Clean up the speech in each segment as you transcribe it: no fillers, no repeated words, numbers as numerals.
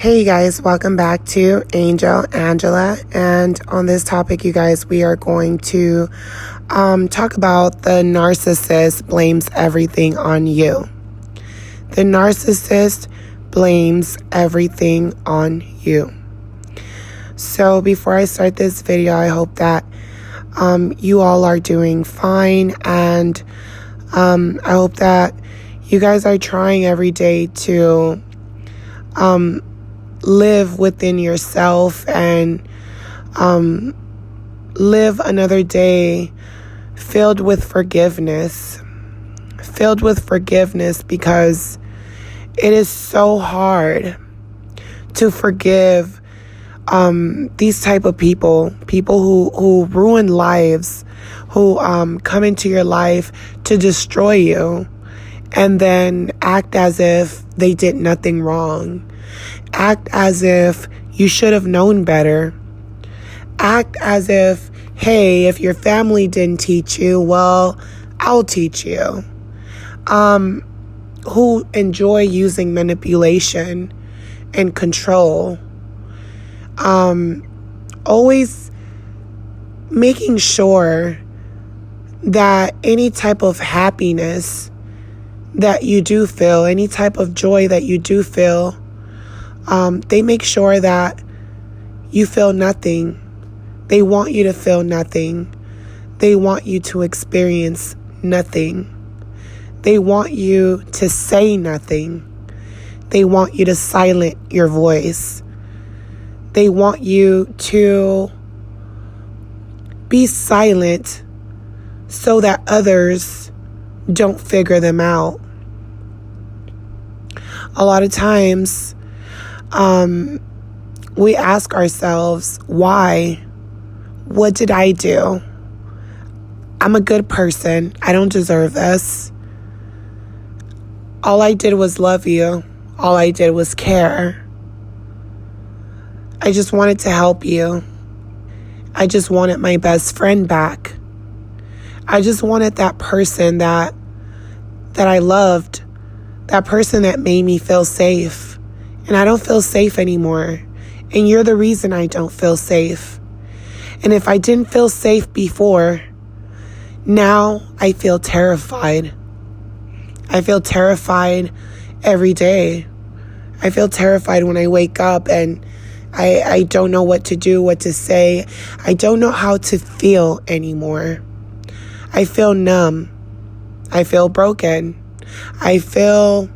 Hey you guys, welcome back to Angela, and on this topic, you guys, we are going to talk about the narcissist blames everything on you. The narcissist blames everything on you. So before I start this video, I hope that you all are doing fine, and I hope that you guys are trying every day to live within yourself and live another day filled with forgiveness. Because it is so hard to forgive these type of people who ruin lives, who come into your life to destroy you and then act as if they did nothing wrong. Act as if you should have known better. Act as if, hey, if your family didn't teach you, well, I'll teach you. Who enjoy using manipulation and control. Always making sure that any type of happiness that you do feel, any type of joy that you do feel, they make sure that you feel nothing. They want you to feel nothing. They want you to experience nothing. They want you to say nothing. They want you to silence your voice. They want you to be silent so that others don't figure them out. A lot of times, we ask ourselves, why? What did I do? I'm a good person. I don't deserve this. All I did was love you. All I did was care. I just wanted to help you. I just wanted my best friend back. I just wanted that person that I loved, that person that made me feel safe. And I don't feel safe anymore. And you're the reason I don't feel safe. And if I didn't feel safe before, now I feel terrified. I feel terrified every day. I feel terrified when I wake up and I don't know what to do, what to say. I don't know how to feel anymore. I feel numb. I feel broken. I feel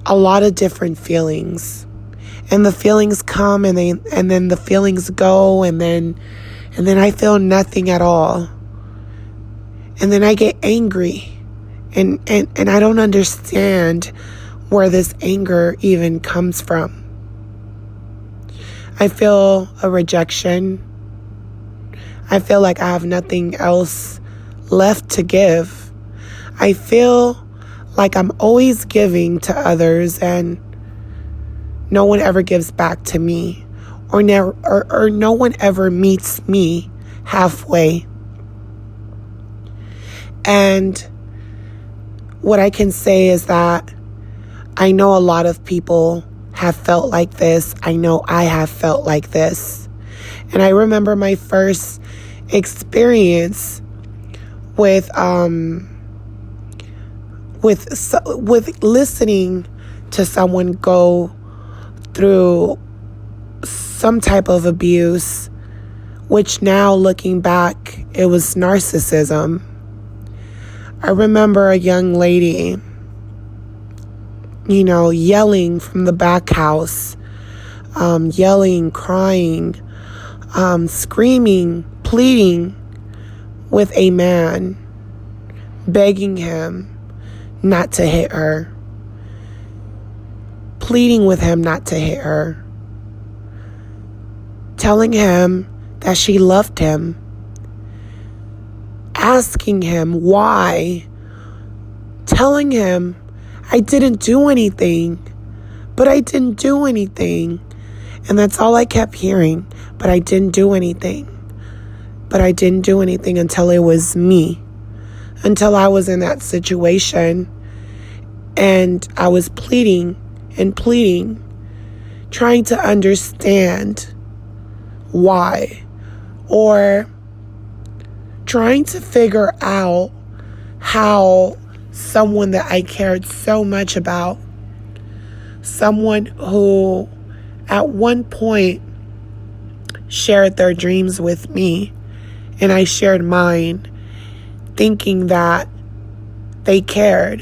a lot of different feelings. And the feelings come and then the feelings go and then I feel nothing at all. And then I get angry. And I don't understand where this anger even comes from. I feel a rejection. I feel like I have nothing else left to give. I feel like I'm always giving to others and no one ever gives back to me, or no one ever meets me halfway. And what I can say is that I know a lot of people have felt like this. I know I have felt like this. And I remember my first experience with listening to someone go through some type of abuse, which now looking back, it was narcissism. I remember a young lady, yelling from the back house, yelling, crying, screaming, pleading with a man, begging him not to hit her, pleading with him not to hit her, telling him that she loved him, asking him why, telling him I didn't do anything, but I didn't do anything. And that's all I kept hearing, but I didn't do anything. But I didn't do anything until it was me. Until I was in that situation and I was pleading and pleading trying to understand why, or trying to figure out how someone that I cared so much about, someone who at one point shared their dreams with me and I shared mine, thinking that they cared,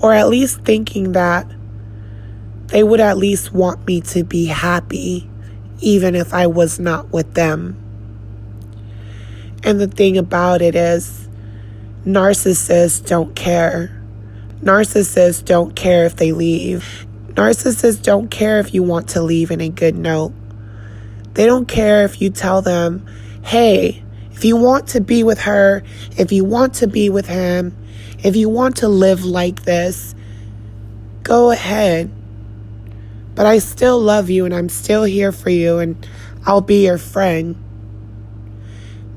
or at least thinking that they would at least want me to be happy even if I was not with them. And the thing about it is, narcissists don't care. Narcissists don't care if they leave. Narcissists don't care if you want to leave in a good note. They don't care if you tell them, hey, if you want to be with her, if you want to be with him, if you want to live like this, go ahead. But I still love you and I'm still here for you and I'll be your friend.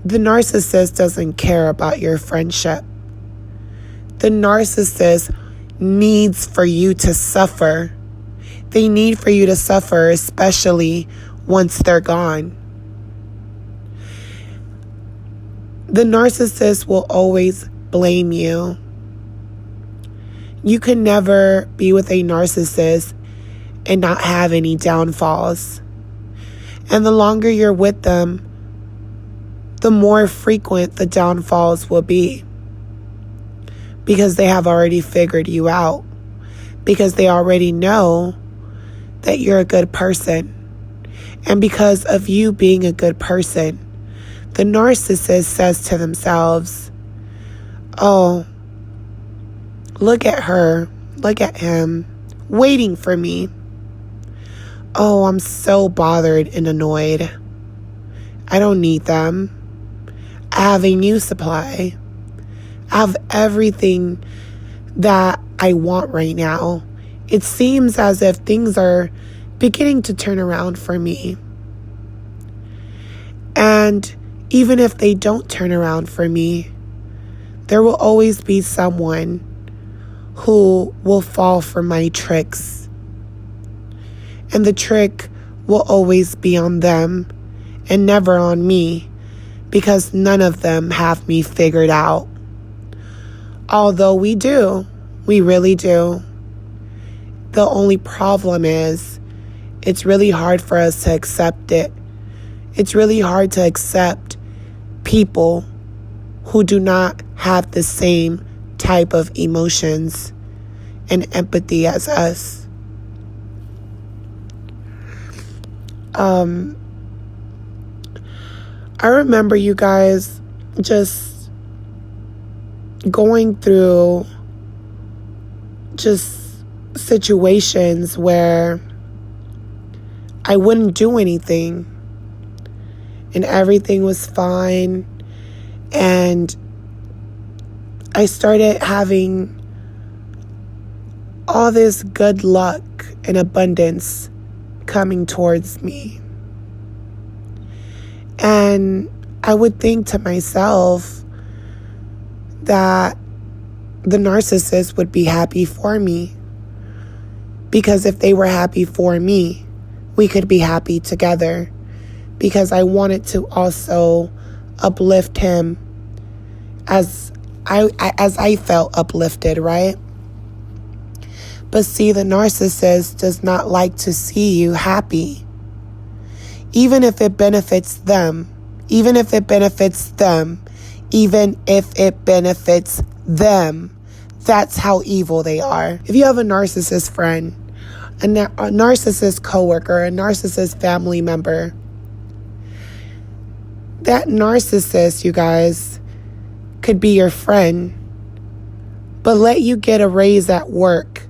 The narcissist doesn't care about your friendship. The narcissist needs for you to suffer. They need for you to suffer, especially once they're gone. The narcissist will always blame you. You can never be with a narcissist and not have any downfalls. And the longer you're with them, the more frequent the downfalls will be. Because they have already figured you out. Because they already know that you're a good person. And because of you being a good person, the narcissist says to themselves, oh, look at her, look at him, waiting for me. Oh, I'm so bothered and annoyed. I don't need them. I have a new supply. I have everything that I want right now. It seems as if things are beginning to turn around for me. And even if they don't turn around for me, there will always be someone who will fall for my tricks. And the trick will always be on them and never on me, because none of them have me figured out. Although we do, we really do. The only problem is, it's really hard for us to accept it. It's really hard to accept people who do not have the same type of emotions and empathy as us. I remember, you guys, just going through just situations where I wouldn't do anything and everything was fine, and I started having all this good luck and abundance coming towards me. And I would think to myself that the narcissist would be happy for me, because if they were happy for me, we could be happy together, because I wanted to also uplift him as I felt uplifted, right? But see, the narcissist does not like to see you happy. Even if it benefits them, even if it benefits them, even if it benefits them. That's how evil they are. If you have a narcissist friend, a narcissist coworker, a narcissist family member, that narcissist, you guys, could be your friend, but let you get a raise at work,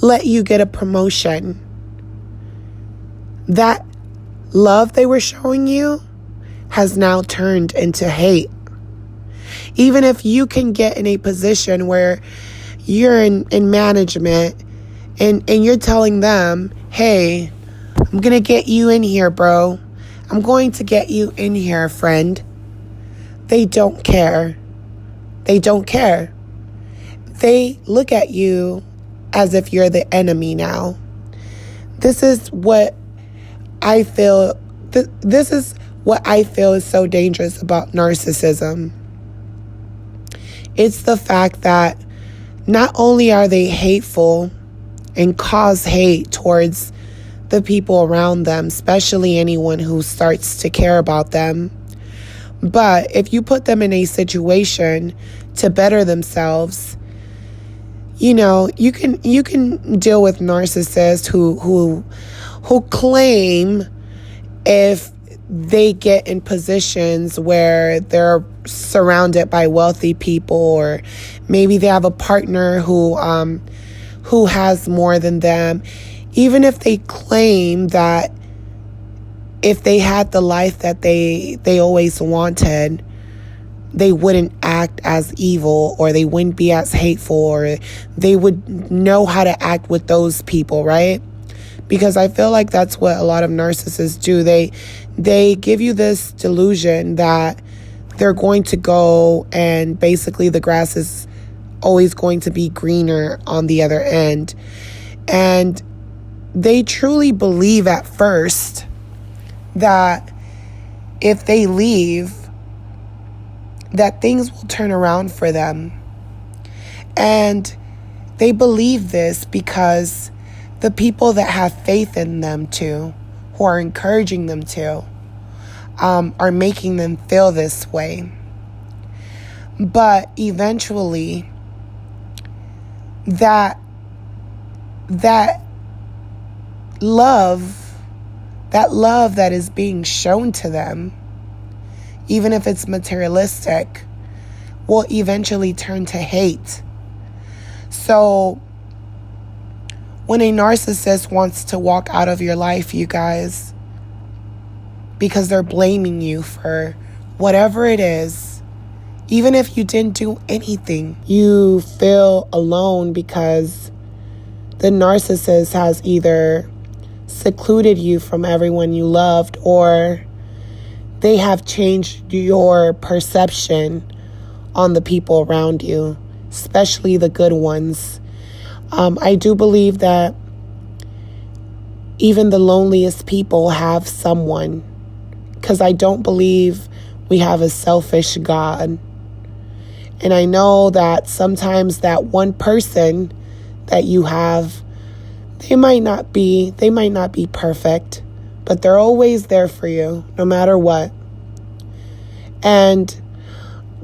let you get a promotion. That love they were showing you has now turned into hate. Even if you can get in a position where you're in management and you're telling them, hey, I'm going to get you in here, bro. I'm going to get you in here, friend. They don't care. They don't care. They look at you as if you're the enemy now. This is what I feel. This is what I feel is so dangerous about narcissism. It's the fact that not only are they hateful and cause hate towards the people around them, especially anyone who starts to care about them, but if you put them in a situation to better themselves, you can deal with narcissists who claim if they get in positions where they're surrounded by wealthy people, or maybe they have a partner who has more than them, even if they claim that if they had the life that they always wanted, they wouldn't act as evil, or they wouldn't be as hateful, or they would know how to act with those people, right? Because I feel like that's what a lot of narcissists do. They give you this delusion that they're going to go and basically the grass is always going to be greener on the other end. And they truly believe at first that if they leave, that things will turn around for them. And they believe this because the people that have faith in them too, who are encouraging them to, are making them feel this way. But eventually, that love that is being shown to them, even if it's materialistic, will eventually turn to hate. So when a narcissist wants to walk out of your life, you guys, because they're blaming you for whatever it is, even if you didn't do anything, you feel alone because the narcissist has either secluded you from everyone you loved, or they have changed your perception on the people around you, especially the good ones. I do believe that even the loneliest people have someone, because I don't believe we have a selfish God. And I know that sometimes that one person that you have, they might not be perfect, but they're always there for you, no matter what. And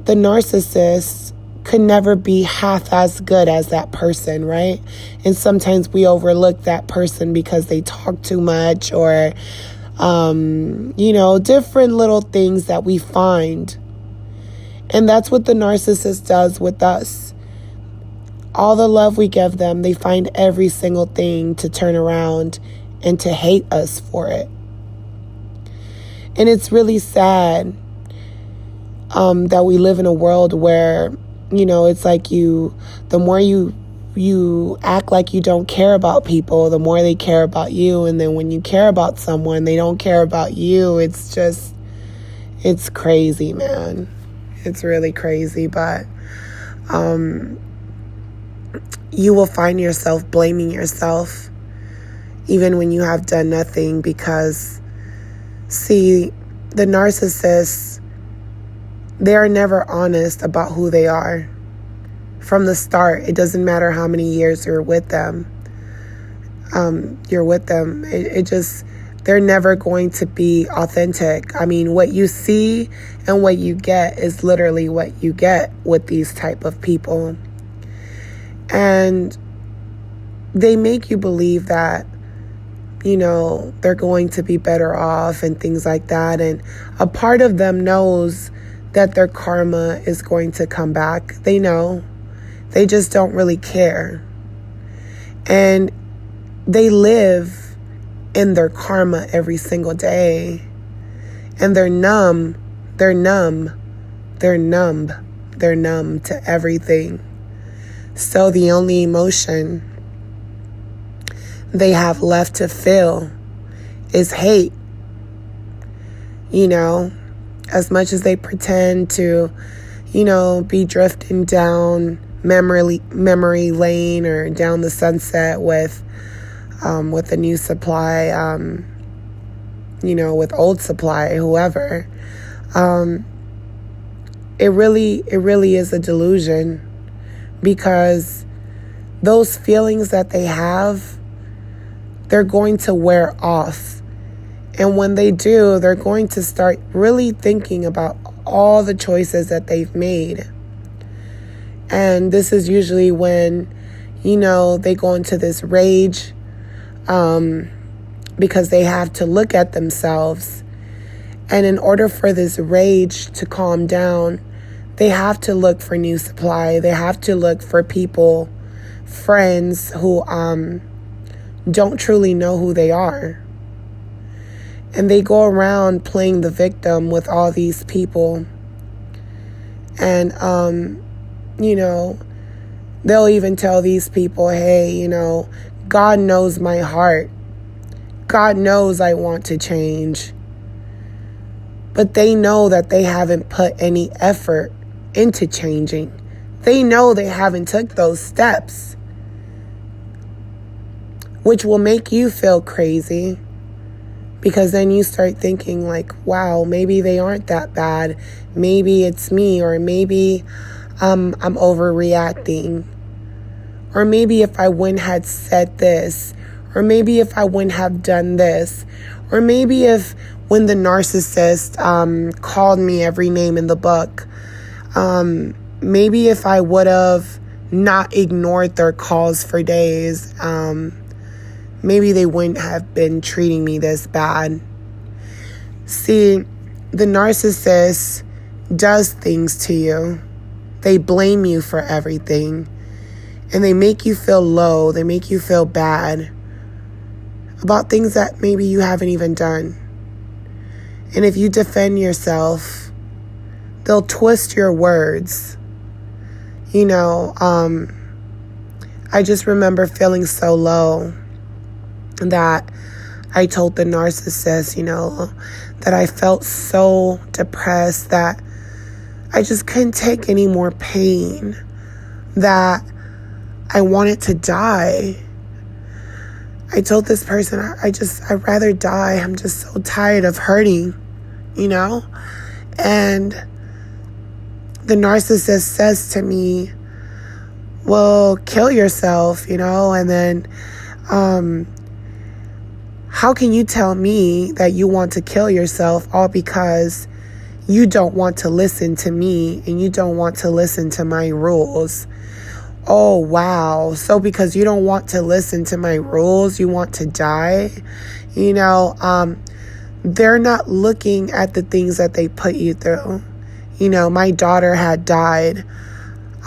the narcissist could never be half as good as that person, right? And sometimes we overlook that person because they talk too much, or, different little things that we find. And that's what the narcissist does with us. All the love we give them, they find every single thing to turn around and to hate us for it. And it's really sad that we live in a world where, it's like the more you act like you don't care about people, the more they care about you. And then when you care about someone, they don't care about you. It's crazy, man. It's really crazy. But you will find yourself blaming yourself even when you have done nothing, because, see, the narcissists, they are never honest about who they are. From the start, it doesn't matter how many years you're with them. They're never going to be authentic. I mean, what you see and what you get is literally what you get with these type of people. And they make you believe that, they're going to be better off and things like that. And a part of them knows that their karma is going to come back. They know. They just don't really care. And they live in their karma every single day. And they're numb. They're numb. They're numb. They're numb to everything. So the only emotion they have left to feel is hate. As much as they pretend to, be drifting down memory lane or down the sunset with with the new supply, with old supply, whoever. It really is a delusion, because those feelings that they have, they're going to wear off. And when they do, they're going to start really thinking about all the choices that they've made. And this is usually when, they go into this rage, because they have to look at themselves. And in order for this rage to calm down, they have to look for new supply. They have to look for people, friends who don't truly know who they are. And they go around playing the victim with all these people. And, they'll even tell these people, hey, God knows my heart. God knows I want to change. But they know that they haven't put any effort into changing. They know they haven't took those steps, which will make you feel crazy, because then you start thinking like, wow, maybe they aren't that bad. Maybe it's me, or maybe I'm overreacting. Or maybe if I wouldn't have said this, or maybe if I wouldn't have done this, or maybe if when the narcissist called me every name in the book, maybe if I would have not ignored their calls for days, maybe they wouldn't have been treating me this bad. See, the narcissist does things to you. They blame you for everything. And they make you feel low. They make you feel bad about things that maybe you haven't even done. And if you defend yourself, they'll twist your words. I just remember feeling so low that I told the narcissist, that I felt so depressed that I just couldn't take any more pain, that I wanted to die. I told this person, I'd rather die. I'm just so tired of hurting, And the narcissist says to me, well, kill yourself, and then, how can you tell me that you want to kill yourself all because you don't want to listen to me and you don't want to listen to my rules? Oh, wow. So because you don't want to listen to my rules, you want to die? They're not looking at the things that they put you through. My daughter had died.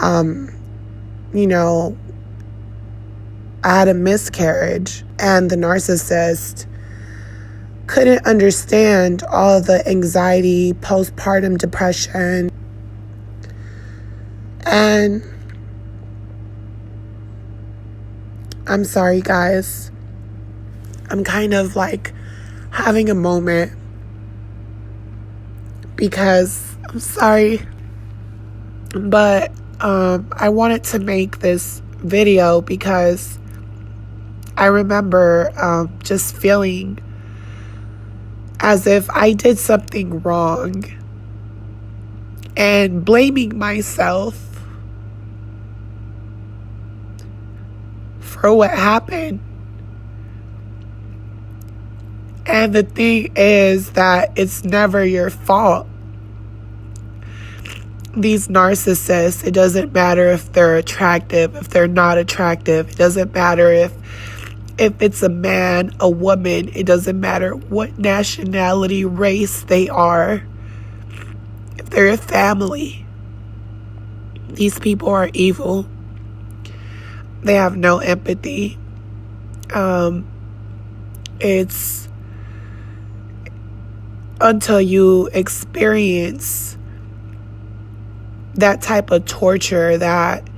I had a miscarriage, and the narcissist couldn't understand all of the anxiety, postpartum depression, and I'm sorry, guys. I'm kind of like having a moment because I'm sorry, but I wanted to make this video because I remember just feeling as if I did something wrong and blaming myself for what happened. And the thing is that it's never your fault. These narcissists, it doesn't matter if they're attractive, if they're not attractive. It doesn't matter if it's a man, a woman. It doesn't matter what nationality, race they are. If they're a family. These people are evil. They have no empathy. It's until you experience that type of torture that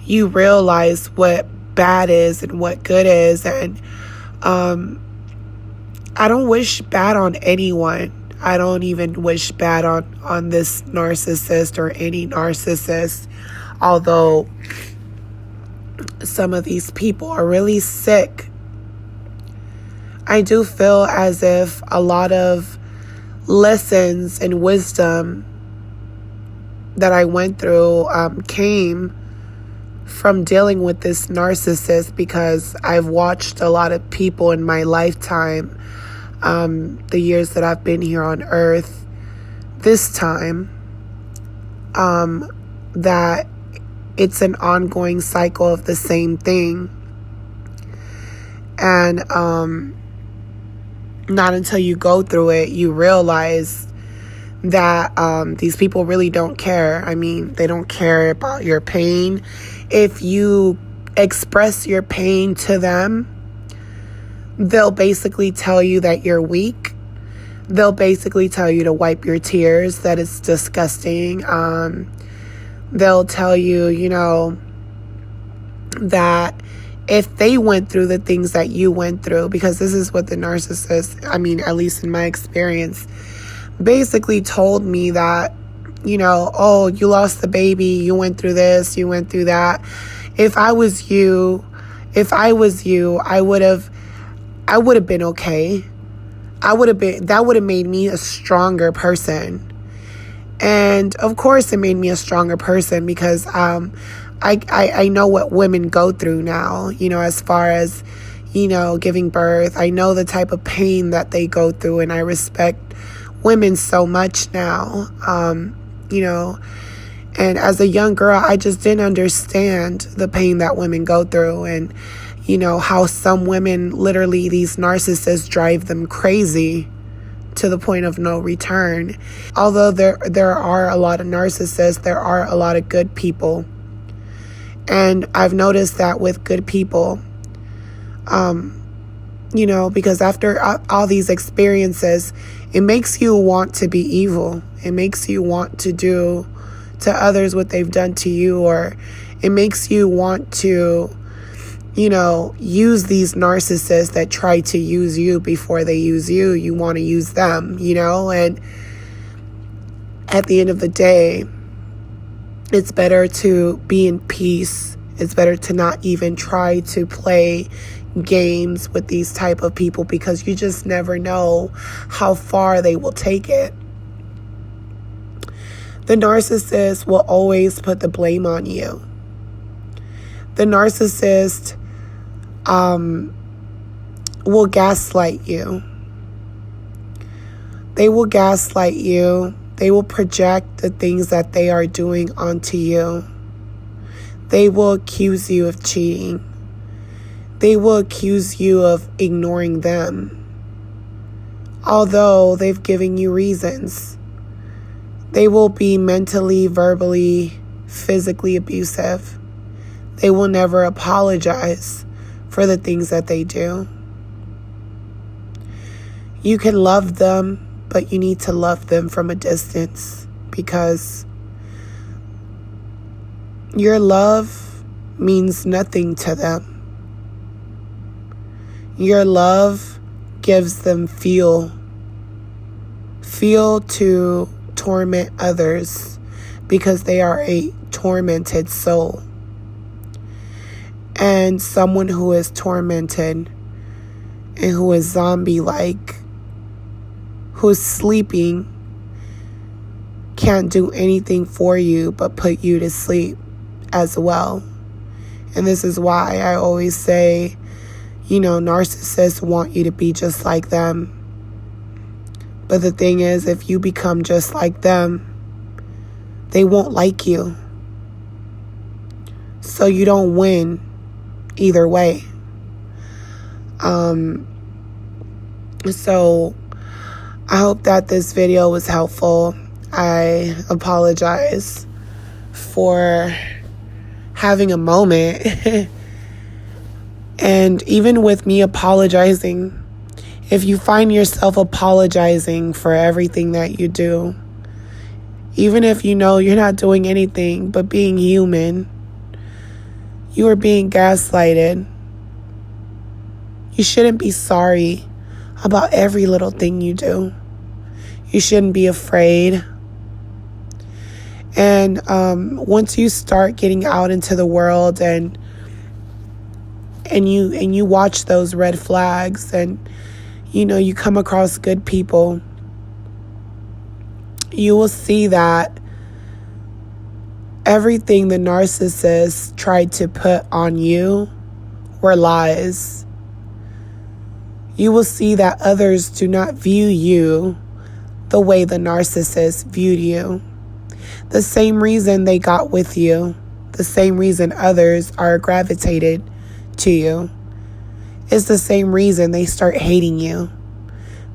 you realize what bad is and what good is. And I don't wish bad on anyone. I don't even wish bad on this narcissist or any narcissist, although some of these people are really sick. I do feel as if a lot of lessons and wisdom that I went through came from dealing with this narcissist, because I've watched a lot of people in my lifetime, the years that I've been here on earth, this time, that it's an ongoing cycle of the same thing. And not until you go through it, you realize that these people really don't care. I mean, they don't care about your pain. If you express your pain to them, they'll basically tell you that you're weak. They'll basically tell you to wipe your tears, that it's disgusting. They'll tell you, that if they went through the things that you went through, because this is what the narcissist, at least in my experience, basically told me that, oh, you lost the baby, you went through this, you went through that. If I was you, I would have been okay. That would have made me a stronger person. And of course it made me a stronger person, because I know what women go through now, as far as, giving birth. I know the type of pain that they go through, and I respect women so much now, and as a young girl, I just didn't understand the pain that women go through, and, how some women, literally, these narcissists drive them crazy to the point of no return. Although there are a lot of narcissists, there are a lot of good people. And I've noticed that with good people, because after all these experiences, it makes you want to be evil. It makes you want to do to others what they've done to you, or it makes you want to, use these narcissists that try to use you before they use you. You want to use them, and at the end of the day, it's better to be in peace. It's better to not even try to play games with these type of people, because you just never know how far they will take it. The narcissist will always put the blame on you. The narcissist will gaslight you. They will gaslight you. They will project the things that they are doing onto you. They will accuse you of cheating. They will accuse you of ignoring them, although they've given you reasons. They will be mentally, verbally, physically abusive. They will never apologize for the things that they do. You can love them, but you need to love them from a distance, because your love means nothing to them. Your love gives them fuel to torment others, because they are a tormented soul. And someone who is tormented and who is zombie-like, who's sleeping, can't do anything for you but put you to sleep as well. And this is why I always say, narcissists want you to be just like them. But the thing is, if you become just like them, they won't like you. So you don't win either way. So I hope that this video was helpful. I apologize for having a moment. And even with me apologizing, if you find yourself apologizing for everything that you do, even if you know you're not doing anything but being human, you are being gaslighted. You shouldn't be sorry about every little thing you do. You shouldn't be afraid. And once you start getting out into the world and you watch those red flags, and you come across good people, you will see that everything the narcissist tried to put on you were lies. You will see that others do not view you the way the narcissist viewed you. The same reason they got with you, the same reason others are gravitated to you, is the same reason they start hating you.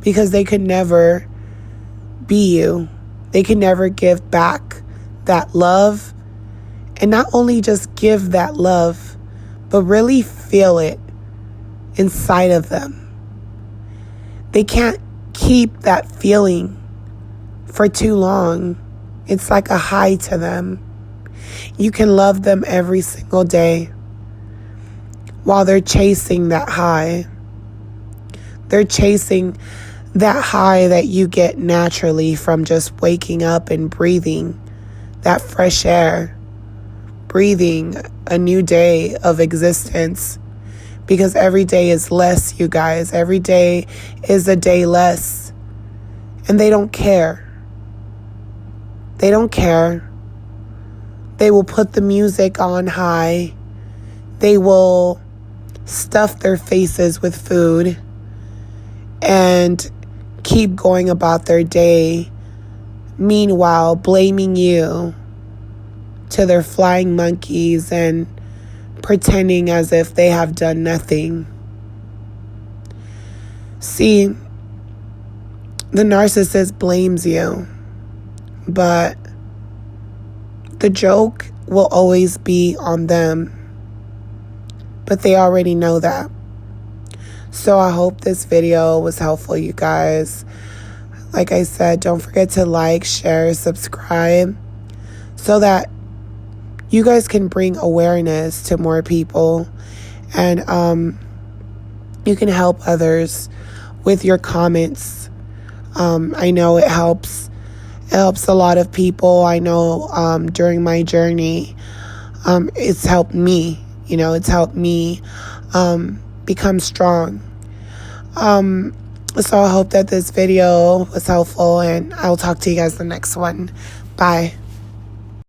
Because they could never be you. They can never give back that love. And not only just give that love, but really feel it inside of them. They can't keep that feeling for too long. It's like a high to them. You can love them every single day while they're chasing that high. They're chasing that high that you get naturally from just waking up and breathing that fresh air, breathing a new day of existence. Because every day is less, you guys. Every day is a day less. And they don't care. They don't care. They will put the music on high. They will stuff their faces with food and keep going about their day. Meanwhile, blaming you to their flying monkeys and pretending as if they have done nothing. See, the narcissist blames you, but the joke will always be on them. But they already know that. So I hope this video was helpful, you guys. Like I said, don't forget to like, share, subscribe, so that you guys can bring awareness to more people, and you can help others with your comments. I know it helps. It helps a lot of people. I know during my journey, it's helped me. It's helped me become strong. So I hope that this video was helpful, and I'll talk to you guys in the next one. Bye.